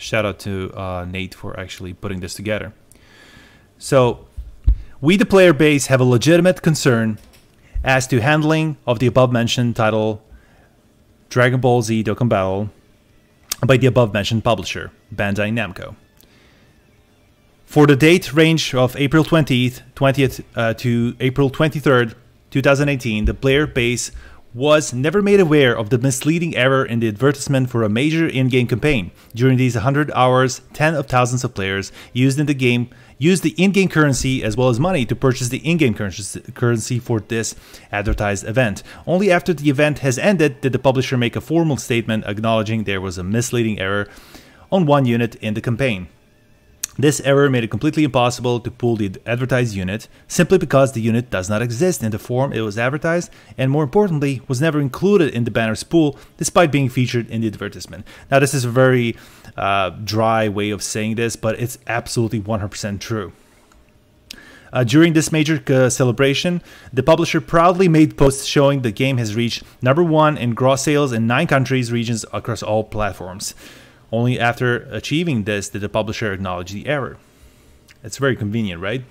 Shout out to Nate for actually putting this together. So, we the player base have a legitimate concern as to handling of the above mentioned title Dragon Ball Z Dokkan Battle by the above mentioned publisher, Bandai Namco. For the date range of April 20th to April 23rd, 2018, the player base was never made aware of the misleading error in the advertisement for a major in-game campaign. During these 100 hours, tens of thousands of players used the in-game currency as well as money to purchase the in-game currency for this advertised event. Only after the event has ended did the publisher make a formal statement acknowledging there was a misleading error on one unit in the campaign. This error made it completely impossible to pull the advertised unit, simply because the unit does not exist in the form it was advertised, and more importantly, was never included in the banner's pool, despite being featured in the advertisement. Now, this is a very dry way of saying this, but it's absolutely 100% true. During this major celebration, the publisher proudly made posts showing the game has reached #1 in gross sales in 9 countries, regions across all platforms. Only after achieving this did the publisher acknowledge the error. It's very convenient, right?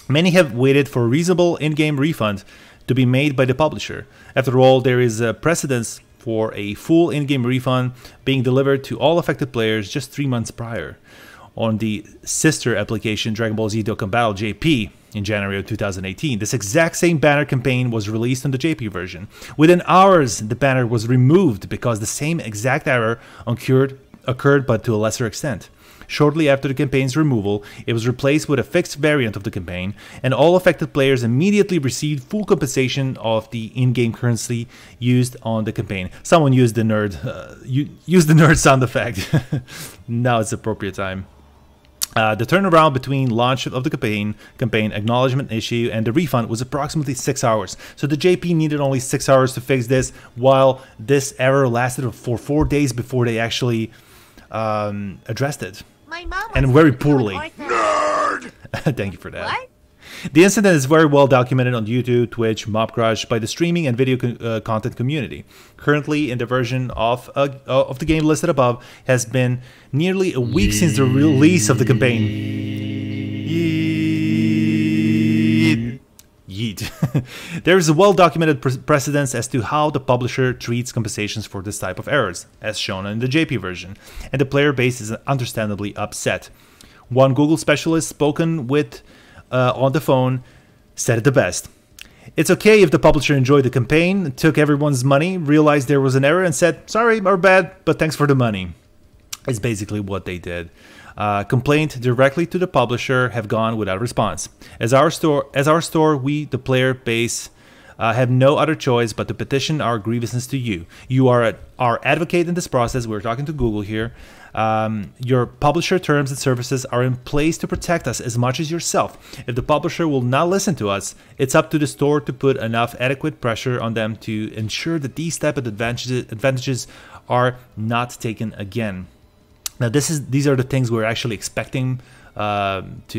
Many have waited for a reasonable in-game refund to be made by the publisher. After all, there is a precedence for a full in-game refund being delivered to all affected players just 3 months prior. On the sister application Dragon Ball Z Dokkan Battle JP in January of 2018, this exact same banner campaign was released on the JP version. Within hours, the banner was removed because the same exact error occurred, but to a lesser extent. Shortly after the campaign's removal, it was replaced with a fixed variant of the campaign, and all affected players immediately received full compensation of the in-game currency used on the campaign. Someone used the nerd sound effect. Now it's appropriate time. The turnaround between launch of the campaign acknowledgement issue, and the refund was approximately 6 hours. So the JP needed only 6 hours to fix this, while this error lasted for 4 days before they actually addressed it. And very poorly. Nerd! Thank you for that. What? The incident is very well documented on YouTube, Twitch, Mobcrush by the streaming and video content community. Currently, in the version of the game listed above, has been nearly a week since the release of the campaign. Yeet. There is a well-documented precedence as to how the publisher treats compensations for this type of errors, as shown in the JP version, and the player base is understandably upset. One Google specialist spoken with on the phone said it the best. It's okay if the publisher enjoyed the campaign, took everyone's money, realized there was an error, and said, sorry, our bad, but thanks for the money. It's basically what they did. Complaint directly to the publisher have gone without response. As our store, we, the player base, have no other choice but to petition our grievances to you. You are our advocate in this process. We're talking to Google here. Your publisher terms and services are in place to protect us as much as yourself. If the publisher will not listen to us, it's up to the store to put enough adequate pressure on them to ensure that these type of advantages are not taken again. Now, these are the things we're actually expecting to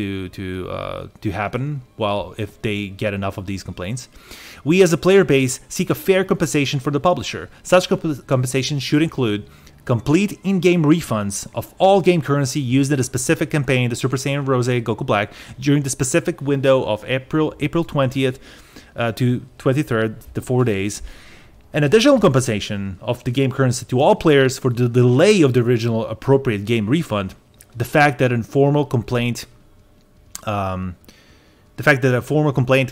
happen. Well, if they get enough of these complaints, we as a player base seek a fair compensation for the publisher. Such compensation should include complete in-game refunds of all game currency used in a specific campaign, the Super Saiyan Rose Goku Black, during the specific window of April 20th to 23rd, the 4 days. An additional compensation of the game currency to all players for the delay of the original appropriate game refund. The fact that a formal complaint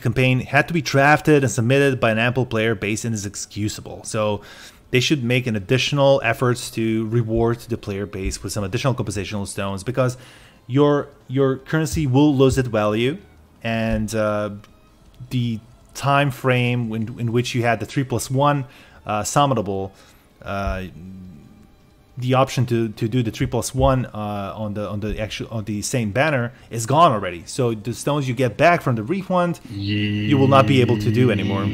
campaign had to be drafted and submitted by an ample player base is excusable. So they should make an additional efforts to reward the player base with some additional compensational stones, because your currency will lose its value, and the time frame in which you had the 3+1 summonable, the option to do the 3+1 on the same banner is gone already. So the stones you get back from the refund, you will not be able to do anymore.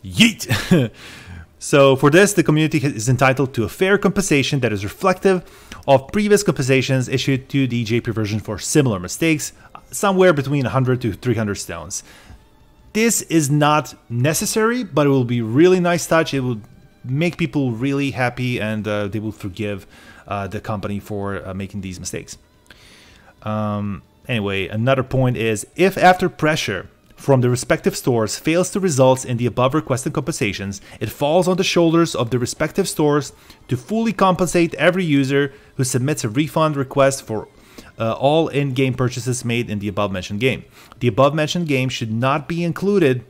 Yeet. So for this, the community is entitled to a fair compensation that is reflective of previous compensations issued to the JP version for similar mistakes, somewhere between 100 to 300 stones. This is not necessary, but it will be really nice touch. It will make people really happy, and they will forgive the company for making these mistakes. Anyway, another point is, if after pressure from the respective stores fails to result in the above requested compensations, it falls on the shoulders of the respective stores to fully compensate every user who submits a refund request for all in-game purchases made in the above-mentioned game. The above-mentioned game should not be included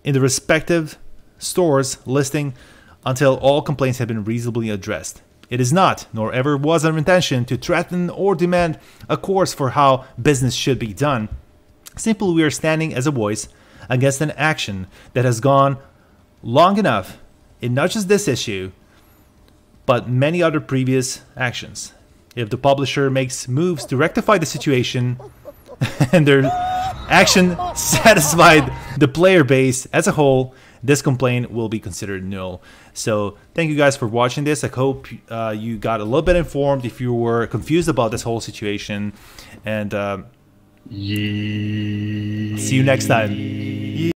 in the respective store's listing until all complaints have been reasonably addressed. It is not, nor ever was our intention, to threaten or demand a course for how business should be done. Simply, we are standing as a voice against an action that has gone long enough in not just this issue, but many other previous actions. If the publisher makes moves to rectify the situation and their action satisfied the player base as a whole, this complaint will be considered null. So thank you guys for watching this. I hope you got a little bit informed if you were confused about this whole situation. And see you next time.